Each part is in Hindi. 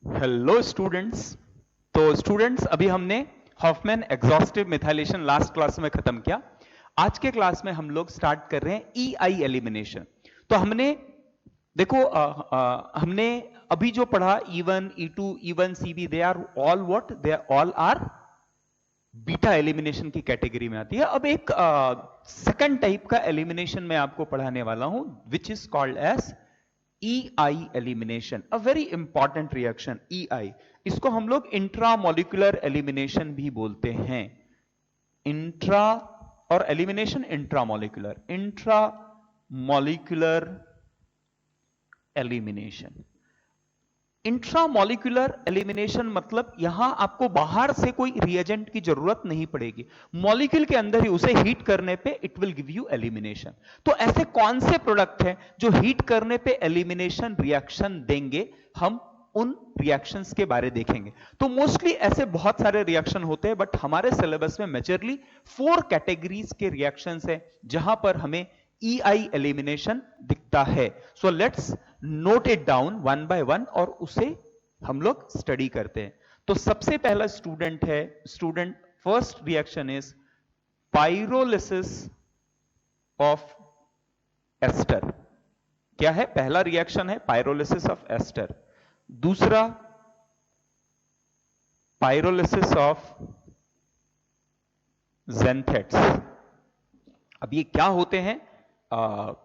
Hello students. तो स्टूडेंट्स अभी हमने Hofmann exhaustive methylation last class में खत्म किया। आज के क्लास में हम लोग स्टार्ट कर रहे हैं ईआई एलिमिनेशन। तो हमने देखो हमने अभी जो पढ़ा E1 E2 E1 CB they are all what, they all are beta elimination की कैटेगरी में आती है। अब एक सेकंड टाइप का एलिमिनेशन मैं आपको पढ़ाने वाला हूं which is called as EI elimination, a very important reaction EI। इसको हम लोग इंट्रामोलिकुलर एलिमिनेशन भी बोलते हैं। इंट्रा और elimination intramolecular, intramolecular elimination. Intramolecular elimination मतलब यहां आपको बाहर से कोई रिएजेंट की जरूरत नहीं पड़ेगी, मॉलिक्यूल के अंदर ही उसे हीट करने पे it will give you elimination. तो ऐसे कौन से प्रोडक्ट हैं जो हीट करने पे एलिमिनेशन रिएक्शन देंगे, हम उन रिएक्शंस के बारे देखेंगे। तो मोस्टली ऐसे बहुत सारे रिएक्शन होते हैं, बट हमारे सिलेबस में मेजरली 4 कैटेगरीज के रिएक्शंस है जहां पर हमें EI एलिमिनेशन दिखता है। So let's note it down one by one और उसे हम लोग स्टडी करते हैं। तो सबसे पहला स्टूडेंट है, student first reaction is pyrolysis of ester. क्या है? पहला रिएक्शन है पाइरोलिसिस ऑफ एस्टर। दूसरा पाइरोलिसिस ऑफ ज़ेंथेट्स। अब ये क्या होते हैं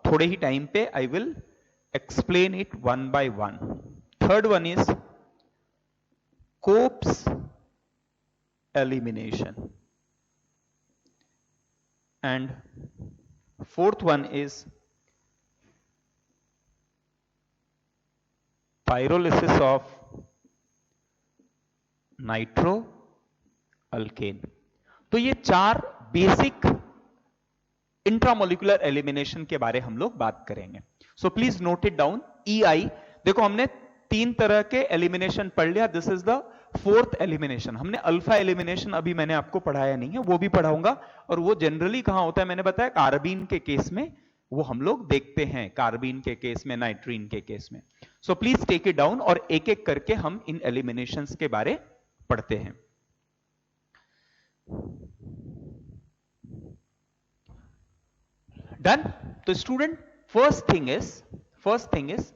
थोड़े ही टाइम पे I will explain it one by one. Third one is Cope's elimination. And fourth one is pyrolysis of nitroalkane. तो ये 4 बेसिक इंट्रामोलिकुलर एलिमिनेशन के बारे हम लोग बात करेंगे। So please note it down. EI, देखो हमने 3 तरह के एलिमिनेशन पढ़ लिया, this is the 4th elimination. हमने अल्फा एलिमिनेशन अभी मैंने आपको पढ़ाया नहीं है, वो भी पढ़ाऊंगा। और वो जनरली कहां होता है मैंने बताया, कार्बीन के केस में वो हम लोग देखते हैं, कार्बीन के केस में, नाइट्रीन के केस में। So please take it down और एक एक करके हम इन एलिमिनेशंस के बारे पढ़ते हैं। डन। तो student first thing is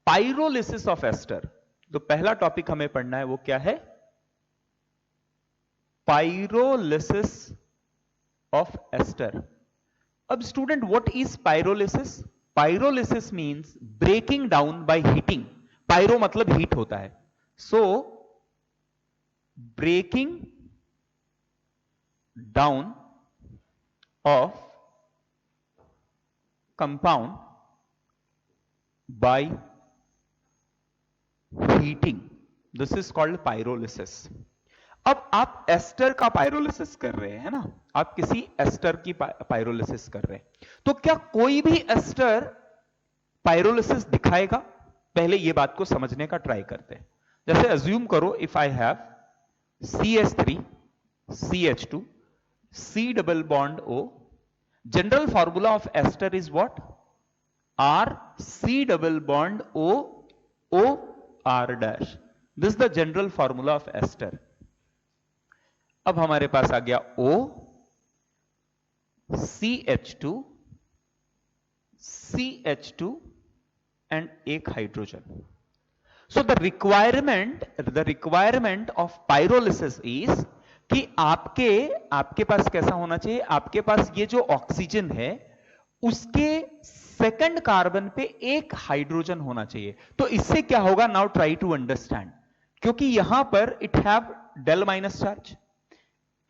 pyrolysis of ester. तो पहला टॉपिक हमें पढ़ना है वो क्या है? Pyrolysis of ester. अब student what is pyrolysis? Pyrolysis means breaking down by heating. Pyro मतलब हीट होता है। So breaking down of compound by heating, this is called pyrolysis. अब आप एस्टर का पायरोलिसिस कर रहे हैं ना, आप किसी एस्टर की पायरोलिसिस कर रहे हैं, तो क्या कोई भी एस्टर पायरोलिसिस दिखाएगा? पहले ये बात को समझने का ट्राई करते हैं। जैसे अज्यूम करो if I have CH3 CH2 C double bond O, general formula of ester is what? R C double bond O O R dash. This is the general formula of ester. अब हमारे पास आ गया O CH2 CH2 एंड एक hydrogen. So the requirement of pyrolysis is कि आपके पास कैसा होना चाहिए? आपके पास ये जो ऑक्सीजन है उसके सेकंड कार्बन पे एक हाइड्रोजन होना चाहिए। तो इससे क्या होगा? Now try to understand. क्योंकि यहां पर it have del minus charge,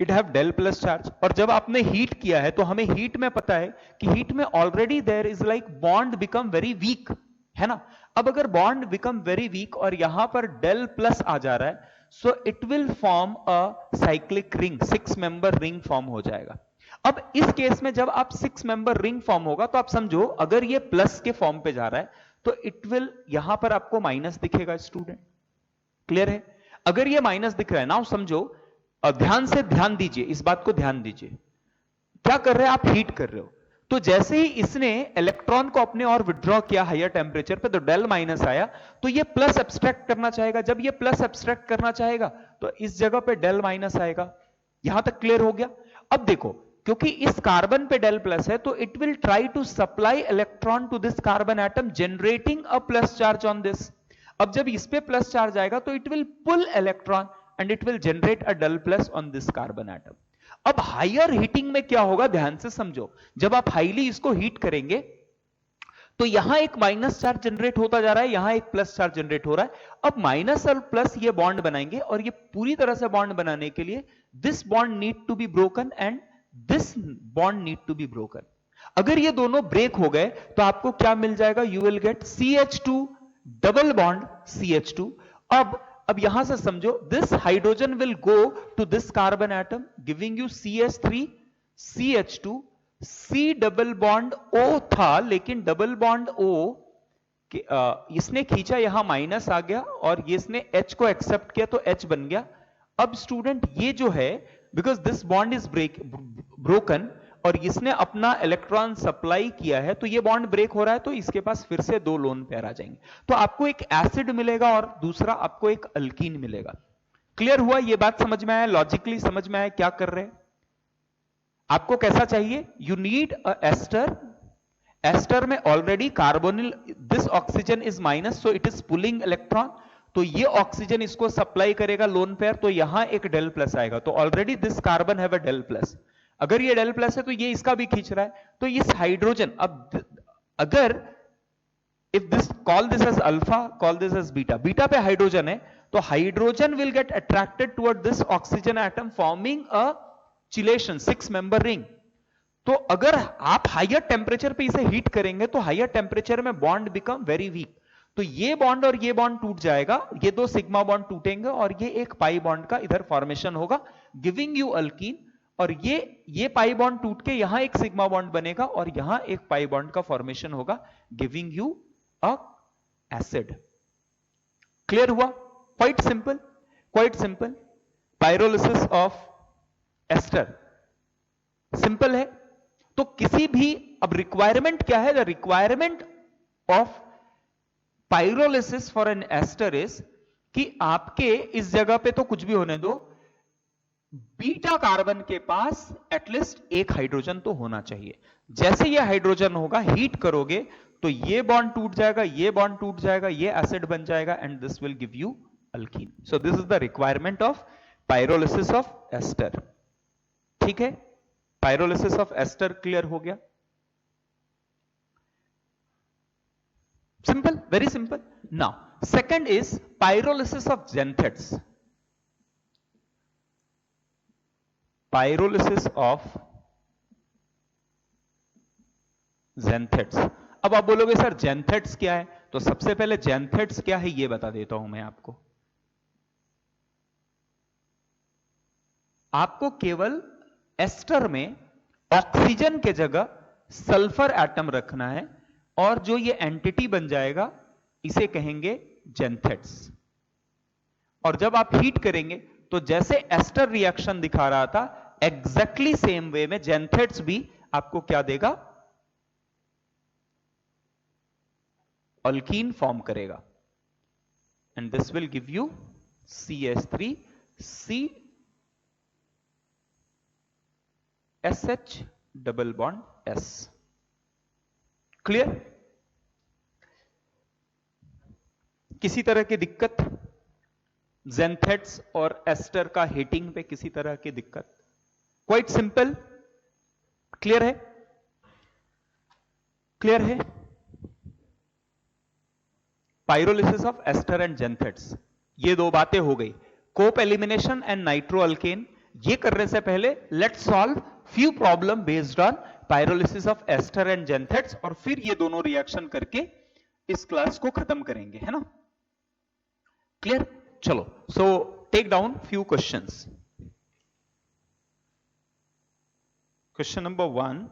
it have del plus charge, और जब आपने हीट किया है तो हमें हीट में पता है कि हीट में already there is like bond become very weak, है ना। अब अगर बॉन्ड बिकम वेरी वीक और यहां पर डेल प्लस आ जा रहा है, so it will form a cyclic ring, 6 member ring form हो जाएगा। अब इस केस में जब आप 6 मेंबर रिंग फॉर्म होगा तो आप समझो अगर ये प्लस के फॉर्म पे जा रहा है तो इट विल, यहां पर आपको माइनस दिखेगा स्टूडेंट, क्लियर है? अगर ये माइनस दिख रहा है ना, समझो, ध्यान से ध्यान दीजिए, इस बात को ध्यान दीजिए। क्या कर रहे हैं आप? हीट कर रहे हो। तो जैसे ही इसने इलेक्ट्रॉन को अपने और विड्रॉ किया हायर टेम्परेचर पे, तो डेल माइनस आया, तो ये प्लस एब्स्ट्रैक्ट करना चाहेगा। जब ये प्लस एब्स्ट्रैक्ट करना चाहेगा तो इस जगह पे डेल माइनस आएगा। यहां तक क्लियर हो गया? अब देखो, क्योंकि इस कार्बन पे डेल प्लस है, तो it will try to supply electron to this carbon atom, generating a plus charge on this. अब जब इस पे प्लस चार्ज आएगा तो it will pull electron and it will generate a del plus on this carbon atom. अब हायर हीटिंग में क्या होगा, ध्यान से समझो। जब आप हाईली इसको हीट करेंगे तो यहां एक माइनस चार्ज जनरेट होता जा रहा है, यहां एक प्लस चार्ज जनरेट हो रहा है। अब माइनस और प्लस ये बॉन्ड बनाएंगे, और ये पूरी तरह से बॉन्ड बनाने के लिए this bond need to be broken and this bond need to be broken. अगर ये दोनों ब्रेक हो गए तो आपको क्या मिल जाएगा, you will get CH2 double bond CH2। अब यहां से समझो, this hydrogen will go to this carbon atom giving you CH3 CH2। C double bond O था, लेकिन डबल बॉन्ड O इसने खींचा, यहां माइनस आ गया, और ये इसने H को एक्सेप्ट किया तो H बन गया। अब स्टूडेंट ये जो है, because this bond is broken, और इसने अपना इलेक्ट्रॉन सप्लाई किया है, तो ये बॉन्ड ब्रेक हो रहा है, तो इसके पास फिर से दो लोन पेयर आ जाएंगे। तो आपको एक एसिड मिलेगा और दूसरा आपको एक अल्कीन मिलेगा। क्लियर हुआ? ये बात समझ में आया? लॉजिकली समझ में आया क्या कर रहे हैं? आपको कैसा चाहिए? You need a ester. Ester में already carbonyl, this oxygen is minus, so it is pulling electron, तो ये ऑक्सीजन इसको सप्लाई करेगा लोन पेयर, तो यहां एक डेल प्लस आएगा। तो already this carbon have a del plus. अगर ये डेल प्लस है तो ये इसका भी खींच रहा है, तो इस हाइड्रोजन, अब अगर if this, call this as alpha, call this as beta, beta पे हाइड्रोजन है, तो hydrogen will get attracted toward this oxygen atom, forming a chelation 6 member ring. तो अगर आप हायर टेम्परेचर पे इसे हीट करेंगे तो हायर टेम्परेचर में बॉन्ड बिकम वेरी वीक, तो ये बॉन्ड और ये बॉन्ड टूट जाएगा, ये दो सिग्मा बॉन्ड टूटेंगे, और ये एक पाई बॉन्ड का इधर फॉर्मेशन होगा, गिविंग यू अल्कीन। और ये पाई बॉन्ड टूट के यहां एक सिग्मा बॉन्ड बनेगा, और यहां एक पाई बॉन्ड का फॉर्मेशन होगा, giving you a acid. Clear हुआ? Quite simple, quite simple. Pyrolysis of ester simple है। तो किसी भी, अब रिक्वायरमेंट क्या है? The requirement of pyrolysis for an ester is कि आपके इस जगह पे तो कुछ भी होने दो, बीटा कार्बन के पास एटलीस्ट एक हाइड्रोजन तो होना चाहिए। जैसे ये हाइड्रोजन होगा, हीट करोगे तो ये बॉन्ड टूट जाएगा, ये बॉन्ड टूट जाएगा, ये एसिड बन जाएगा, and this will give you alkene. So this is the requirement of pyrolysis of ester. ठीक है? पाइरोलिसिस ऑफ एस्टर क्लियर हो गया? Simple, very simple. Now second is pyrolysis of xanthates। Pyrolysis of xanthates। अब आप बोलोगे सर xanthates क्या है? तो सबसे पहले xanthates क्या है ये बता देता हूं मैं आपको। आपको केवल एस्टर में ऑक्सीजन के जगह सल्फर एटम रखना है, और जो ये एंटिटी बन जाएगा इसे कहेंगे xanthates। और जब आप हीट करेंगे तो जैसे एस्टर रिएक्शन दिखा रहा था, एग्जैक्टली सेम वे में xanthates भी आपको क्या देगा? अल्कीन फॉर्म करेगा, and this will give you CH3 CSH double bond S। Clear? किसी तरह की दिक्कत xanthates और एस्टर का हीटिंग पे? किसी तरह की दिक्कत? Quite simple. क्लियर है? क्लियर है? Pyrolysis of ester and xanthates, ये दो बातें हो गई। Cope elimination and nitro alkane, ये करने से पहले let's solve few problem based on pyrolysis of ester and xanthates, और फिर ये दोनों रिएक्शन करके इस क्लास को खत्म करेंगे, है ना? क्लियर? चलो, so take down few questions. Question number 1,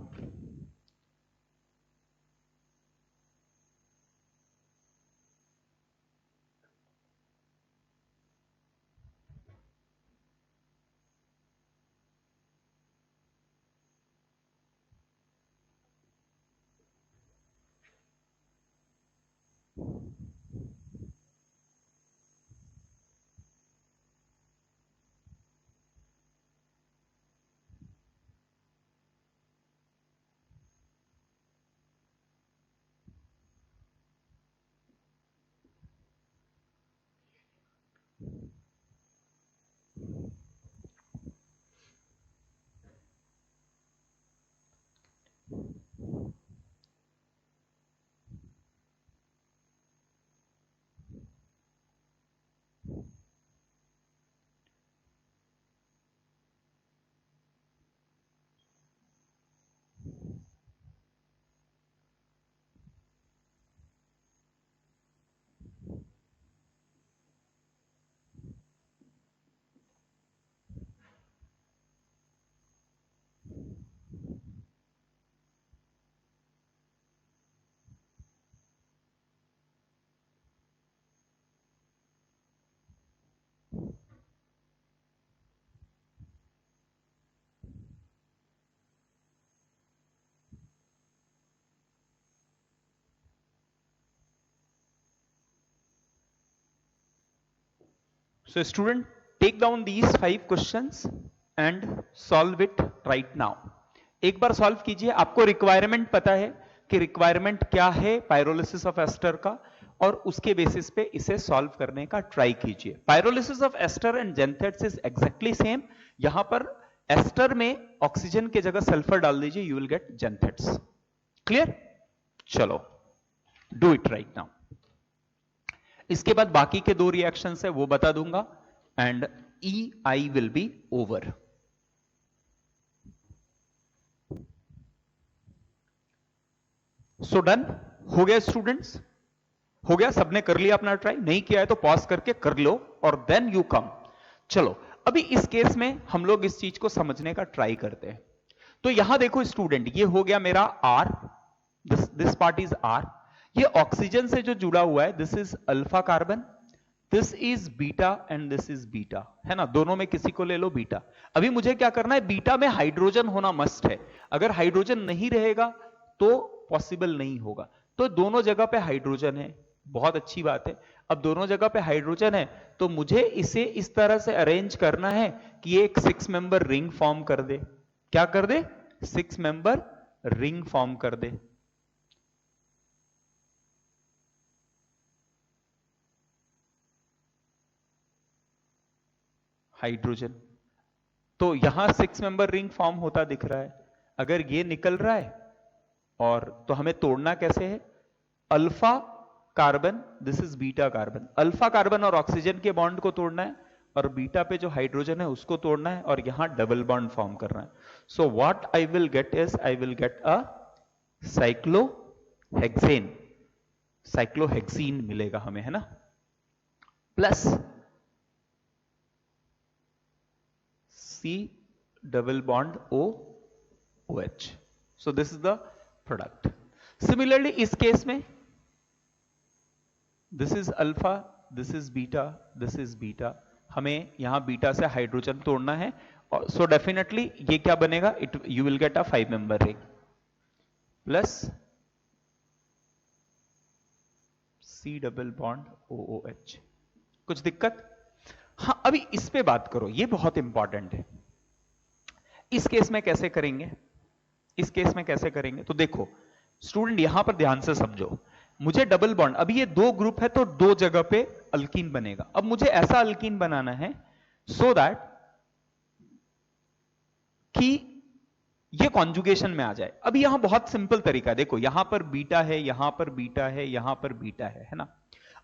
So student, take down these 5 questions and solve it right now. एक बार सॉल्व कीजिए. आपको रिक्वायरमेंट पता है कि रिक्वायरमेंट क्या है पायरोलिसिस ऑफ एस्टर का, और उसके बेसिस पे इसे सॉल्व करने का ट्राई कीजिए. Pyrolysis of ester and xanthates is exactly same. यहां पर एस्टर में ऑक्सीजन की जगह सल्फर डाल दीजिए, यू विल गेट जेंथेट्स. क्लियर? चलो, डू इट राइट नाउ. इसके बाद बाकी के 2 रिएक्शंस है वो बता दूंगा and EI will be over. So done हो गया स्टूडेंट्स, हो गया. सबने कर लिया अपना ट्राई. नहीं किया है तो पॉज करके कर लो और देन यू कम. चलो, अभी इस केस में हम लोग इस चीज को समझने का ट्राई करते हैं. तो यहां देखो स्टूडेंट, ये हो गया मेरा R, this part is R. ये ऑक्सीजन से जो जुड़ा हुआ है this is alpha carbon, this is beta and this is beta, है ना. दोनों में किसी को ले लो बीटा. अभी मुझे क्या करना है, बीटा में हाइड्रोजन होना मस्ट है. अगर हाइड्रोजन नहीं रहेगा तो पॉसिबल नहीं होगा. तो दोनों जगह पे हाइड्रोजन है, बहुत अच्छी बात है. अब दोनों जगह पे हाइड्रोजन है तो मुझे इसे इस तरह से अरेंज करना है कि ये एक 6 मेंबर रिंग फॉर्म कर दे. क्या कर दे? 6 मेंबर रिंग फॉर्म कर दे. हाइड्रोजन तो यहां 6 मेंबर रिंग फॉर्म होता दिख रहा है. अगर ये निकल रहा है और तो हमें तोड़ना कैसे है? Alpha carbon, this is beta carbon. Alpha carbon और ऑक्सीजन के बॉन्ड को तोड़ना है और बीटा पे जो हाइड्रोजन है उसको तोड़ना है और यहां डबल बॉन्ड फॉर्म करना है. So what I will get is I will get a cyclohexane. Cyclohexene मिलेगा हमें, है ना. Plus C double bond OH. So this is the product. Similarly इस केस में this is alpha, this is beta, this is beta. हमें यहां बीटा से हाइड्रोजन तोड़ना है. So definitely ये क्या बनेगा? You will get a 5 member ring plus C double bond OOH. कुछ दिक्कत? हाँ, अभी इस पे बात करो, ये बहुत इंपॉर्टेंट है. इस केस में कैसे करेंगे? इस केस में कैसे करेंगे? तो देखो स्टूडेंट, यहां पर ध्यान से समझो. मुझे डबल बॉन्ड, अभी ये 2 ग्रुप है तो 2 जगह पे अल्कीन बनेगा. अब मुझे ऐसा अल्कीन बनाना है सो दैट कि ये कॉन्जुगेशन में आ जाए. अभी यहां बहुत सिंपल तरीका, देखो यहां पर बीटा है, यहां पर बीटा है, यहां पर बीटा है ना.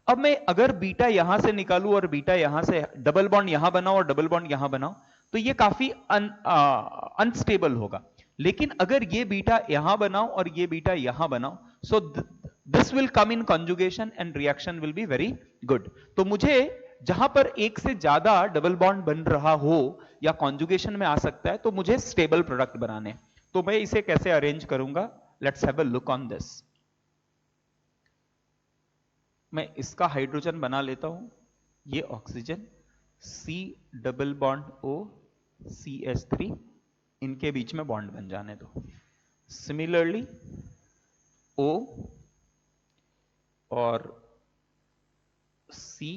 अब मैं अगर बीटा यहां से निकालूं और बीटा यहां से, डबल बॉन्ड यहां बनाओ और डबल बॉन्ड यहां बनाओ, तो ये काफी अनस्टेबल होगा. लेकिन अगर ये बीटा यहां बनाओ और ये बीटा यहां बनाओ, so this will come in conjugation and reaction will be very good. तो मुझे जहां पर एक से ज्यादा डबल बॉन्ड बन रहा हो या कॉन्जुगेशन में आ सकता है, तो मुझे स्टेबल प्रोडक्ट बनाने. तो मैं इसे कैसे अरेंज करूंगा? Let's have a look on this. मैं इसका हाइड्रोजन बना लेता हूं, ये oxygen, C double bond O CH3, इनके बीच में बॉन्ड बन जाने दो. सिमिलरली O और C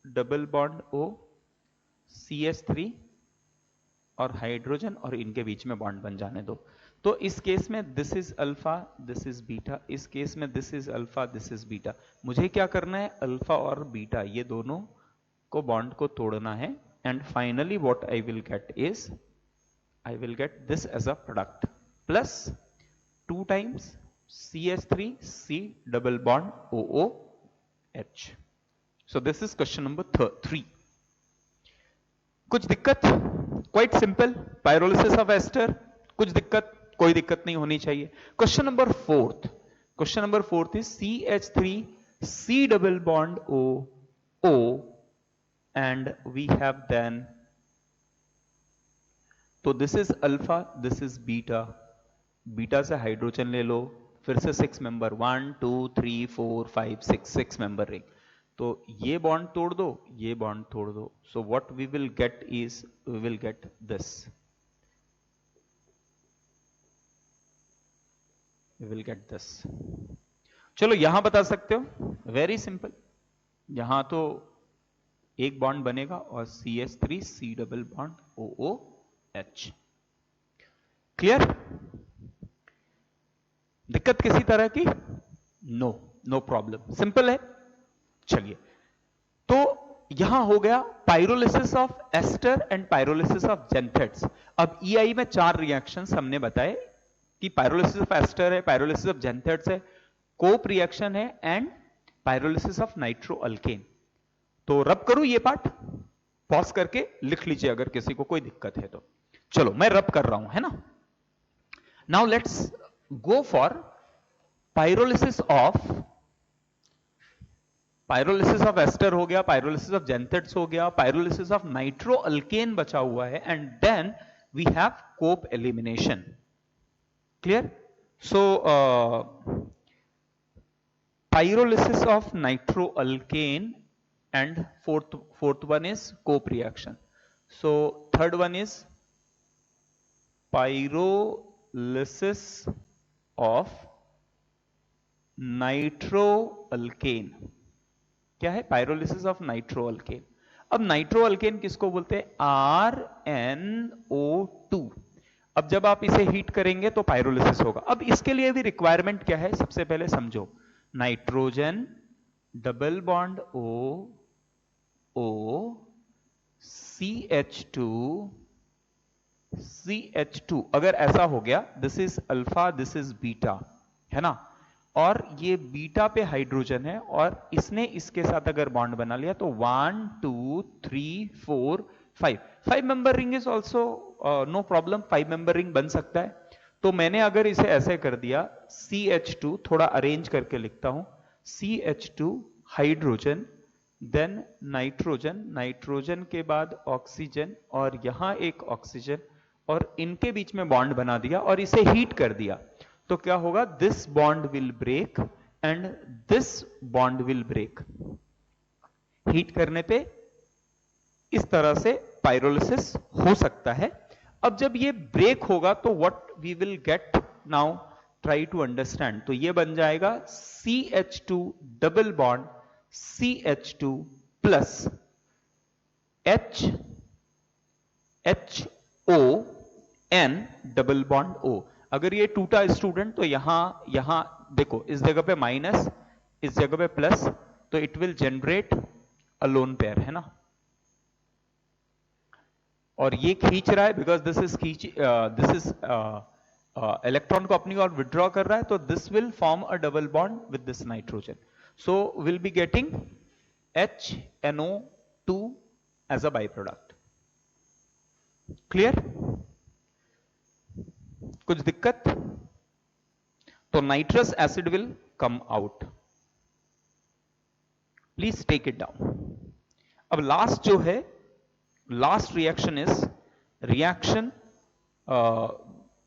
double bond O CH3 और हाइड्रोजन, और इनके बीच में बॉन्ड बन जाने दो. तो इस केस में this is alpha, this is beta. इस केस में this is alpha, this is beta. मुझे क्या करना है? अल्फा और बीटा ये दोनों को बॉन्ड को तोड़ना है. And finally what I will get is I will get this as a product plus 2 times CH3 C double bond OOH. So this is question number 3. कुछ दिक्कत? Quite simple. Pyrolysis of ester, कुछ दिक्कत? कोई दिक्कत नहीं होनी चाहिए. Question number 4. Question number 4 is CH3 C double bond O and we have then, तो this is alpha, this is beta. Beta से हाइड्रोजन ले लो, फिर से 6 मेंबर, 1 2 3 4 5 6 मेंबर रिंग. तो ये बॉन्ड तोड़ दो, ये बॉन्ड तोड़ दो. So what we will get is we will get this, we will get this. चलो यहां बता सकते हो, वेरी सिंपल. यहां तो एक बॉन्ड बनेगा और CH3 C double bond OOH। Clear? दिक्कत किसी तरह की? नो प्रॉब्लम, सिंपल है। चलिए, तो यहां हो गया pyrolysis of ester and pyrolysis of xanthates. अब EI में 4 रिएक्शंस हमने बताए कि पाइरोलिसिस ऑफ एस्टर है, पाइरोलिसिस ऑफ जेंथेट्स है, कोप रिएक्शन है and pyrolysis of nitro alkane. तो रब करूं ये पार्ट? पॉज करके लिख लीजिए अगर किसी को कोई दिक्कत है तो। चलो मैं रब कर रहा हूं, है ना। Now let's go for pyrolysis of ester हो गया, पाइरोलिसिस ऑफ जेंथेट्स हो गया, पाइरोलिसिस ऑफ नाइट्रो अल्केन बचा हुआ है, and then we have Cope elimination. Clear? So pyrolysis of nitroalkane and fourth one is cope reaction. So third one is pyrolysis of nitroalkane। क्या है? pyrolysis of nitroalkane। अब नाइट्रोअल्केन किसको बोलते हैं? RnO2। अब जब आप इसे हीट करेंगे तो पाइरोलिसिस होगा। अब इसके लिए भी रिक्वायरमेंट क्या है? सबसे पहले समझो, nitrogen double bond O CH2 अगर ऐसा हो गया, this is alpha this is beta, है ना, और ये बीटा पे हाइड्रोजन है और इसने इसके साथ अगर बॉन्ड बना लिया तो 1 2 3 4 5 member ring is also no problem, 5 member ring बन सकता है। तो मैंने अगर इसे ऐसे कर दिया, CH2 थोड़ा अरेंज करके लिखता हूं, CH2 hydrogen, then nitrogen, nitrogen के बाद ऑक्सीजन और यहां एक ऑक्सीजन, और इनके बीच में बॉन्ड बना दिया और इसे हीट कर दिया, तो क्या होगा? This bond will break and this bond will break. Heat करने पे इस तरह से पाइरोलिसिस हो सकता है। अब जब ये ब्रेक होगा तो what we will get? Now try to understand. तो ये बन जाएगा CH2 double bond CH2 plus HON double bond O। अगर ये टूटा स्टूडेंट तो यहां देखो, इस जगह पे माइनस, इस जगह पे प्लस, तो it will generate a lone pair, है ना। और ये खींच रहा है बिकॉज दिस इज इलेक्ट्रॉन को अपनी ओर विड्रॉ कर रहा है, तो this will form a double bond with this nitrogen, so will be getting HNO2 as a by product. Clear? कुछ दिक्कत? तो nitrous acid will come out. Please take it down. अब लास्ट जो है, last reaction is reaction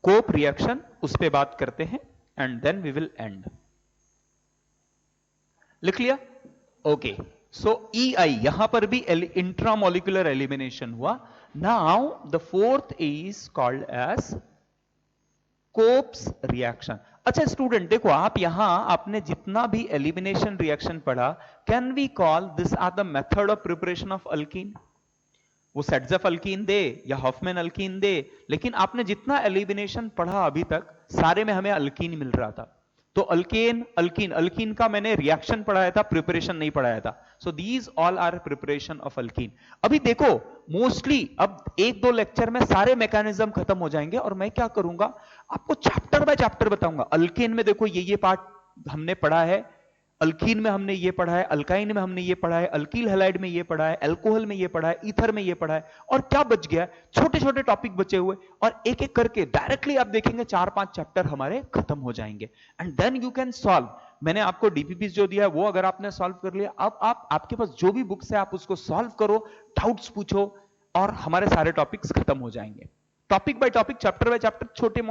Cope reaction, उस पे बात करते हैं and then we will end. लिख लिया? ओके, सो EI यहां पर भी इंट्रामोलिकुलर एलिमिनेशन हुआ। Now the fourth is called as Cope's reaction. अच्छा स्टूडेंट देखो, आप यहां आपने जितना भी एलिमिनेशन रिएक्शन पढ़ा, can we call this are the method of preparation of alkene? वो सेट्ज़ेफ अल्कीन दे या हॉफमैन अल्कीन दे, लेकिन आपने जितना एलिमिनेशन पढ़ा अभी तक, सारे में हमें अल्कीन मिल रहा था। तो अल्केन, अल्कीन, अल्कीन का मैंने रिएक्शन पढ़ाया था, प्रिपरेशन नहीं पढ़ाया था। So these all are preparation of alkene. अभी देखो, मोस्टली अब 1-2 लेक्चर में सारे मैकेनिज्म खत्म हो जाएंगे और मैं क्या करूंगा, आपको चैप्टर बाय चैप्टर बताऊंगा। अल्केन में देखो ये पार्ट हमने पढ़ा है, अल्कीन में हमने ये पढ़ा है, अल्काइन में हमने ये पढ़ा है, अल्कील हैलाइड में ये पढ़ा है, अल्कोहल में ये पढ़ा है, ईथर में ये पढ़ा है, और क्या बच गया? छोटे छोटे टॉपिक बचे हुए, और एक एक करके डायरेक्टली आप देखेंगे 4-5 चैप्टर हमारे खत्म हो जाएंगे, and then you can solve. मैंने आपको डीपीपी जो दिया है वो अगर आपने सॉल्व कर लिया, अब आपके पास जो भी बुक्स है आप उसको सॉल्व करो, डाउट्स पूछो, और हमारे सारे टॉपिक्स खत्म हो जाएंगे। Topic by topic, chapter by chapter, छोटे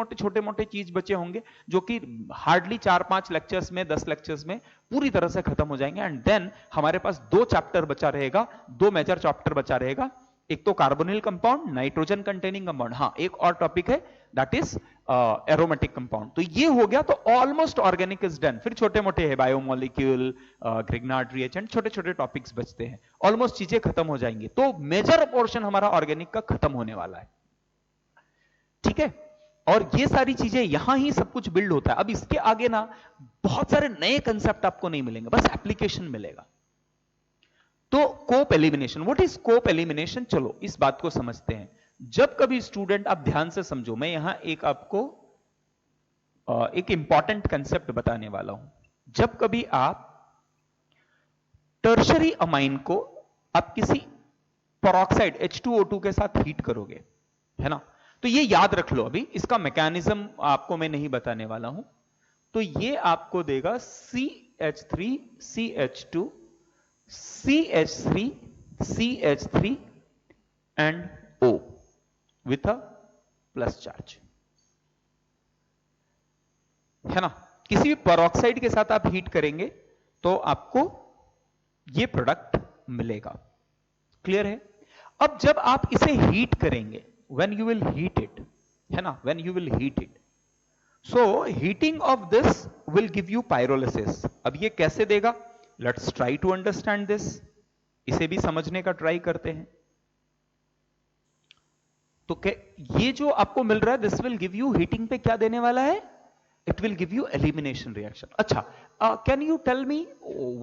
मोटे चीज बचे होंगे जो कि हार्डली 4-5 लेक्चर्स में, 10 लेक्चर्स में पूरी तरह से खत्म हो जाएंगे, एंड देन हमारे पास 2 चैप्टर बचा रहेगा, 2 मेजर चैप्टर बचा रहेगा। एक तो carbonyl compound, nitrogen containing compound, हाँ एक और टॉपिक है दैट इज एरोमेटिक कंपाउंड। तो ये हो गया, तो ऑलमोस्ट ऑर्गेनिक इज डन। फिर छोटे मोटे है बायोमोलिक्यूल, ग्रिग्नार्ड रिएजेंट, छोटे छोटे टॉपिक्स बचते हैं, ऑलमोस्ट चीजें खत्म हो जाएंगी। तो मेजर पोर्शन हमारा ऑर्गेनिक का खत्म होने वाला है, ठीक है। और ये सारी चीजें यहां ही सब कुछ बिल्ड होता है। अब इसके आगे ना बहुत सारे नए कंसेप्ट आपको नहीं मिलेंगे, बस एप्लीकेशन मिलेगा। तो Cope elimination, what is Cope elimination? चलो इस बात को समझते हैं। जब कभी स्टूडेंट, आप ध्यान से समझो, मैं यहां एक आपको एक इंपॉर्टेंट कंसेप्ट बताने वाला हूं। जब कभी आप टर्शरी अमाइन को आप किसी पेरोक्साइड H2O2 के साथ हीट करोगे, है ना, तो ये याद रख लो। अभी इसका मैकेनिज्म आपको मैं नहीं बताने वाला हूं। तो ये आपको देगा CH3 CH2 CH3 CH3 and O with a plus charge, है ना। किसी भी पेरोक्साइड के साथ आप हीट करेंगे तो आपको ये प्रोडक्ट मिलेगा। क्लियर है? अब जब आप इसे हीट करेंगे, when you will heat it, है ना, when you will heat it, so heating of this will give you pyrolysis. अब ये कैसे देगा? Let's try to understand this. इसे भी समझने का ट्राई करते हैं। तो ये जो आपको मिल रहा है, this will give you, heating पे क्या देने वाला है? It will give you elimination reaction. अच्छा, can you tell me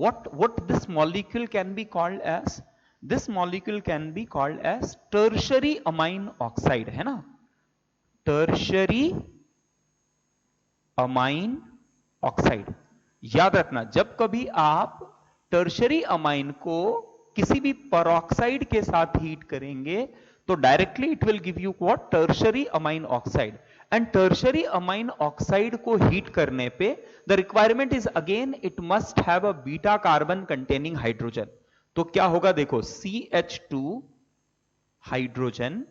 what this molecule can be called as? This molecule can be called as tertiary amine oxide, है ना, tertiary amine oxide। याद रखना, जब कभी आप टर्शरी अमाइन को किसी भी पेरोक्साइड के साथ हीट करेंगे तो directly it will give you what? Tertiary amine oxide. And tertiary amine oxide को हीट करने पे the requirement is again it must have a beta carbon containing hydrogen. तो क्या होगा देखो, CH2 hydrogen,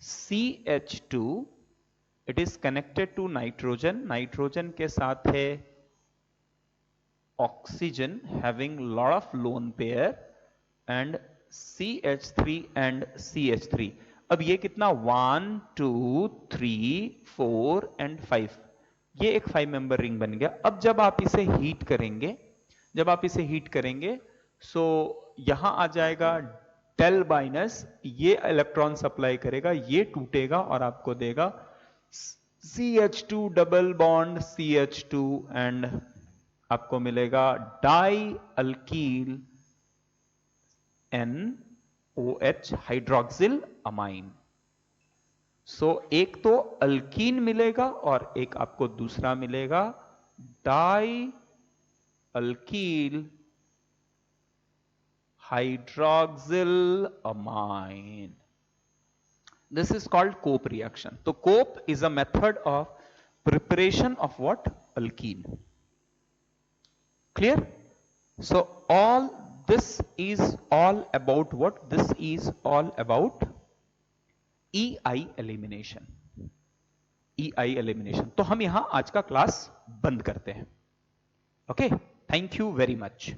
CH2 it is connected to nitrogen, nitrogen के साथ है oxygen having lot of lone pair, and CH3 and CH3। अब ये कितना, 1 2 3 4 एंड 5, ये एक 5 मेंबर रिंग बन गया। अब जब आप इसे हीट करेंगे, जब आप इसे हीट करेंगे, सो यहां आ जाएगा डेल माइनस, ये इलेक्ट्रॉन सप्लाई करेगा, ये टूटेगा और आपको देगा CH2 double bond CH2 and आपको मिलेगा dialkyl NOH hydroxyl amine. So एक तो अल्कीन मिलेगा और एक आपको दूसरा मिलेगा dialkyl hydroxyl amine. This is called cope reaction. So cope is a method of preparation of what? Alkene. Clear? So all this is all about what? This is all about EI elimination. EI elimination. तो हम यहां आज का क्लास बंद करते हैं. Okay? Thank you very much.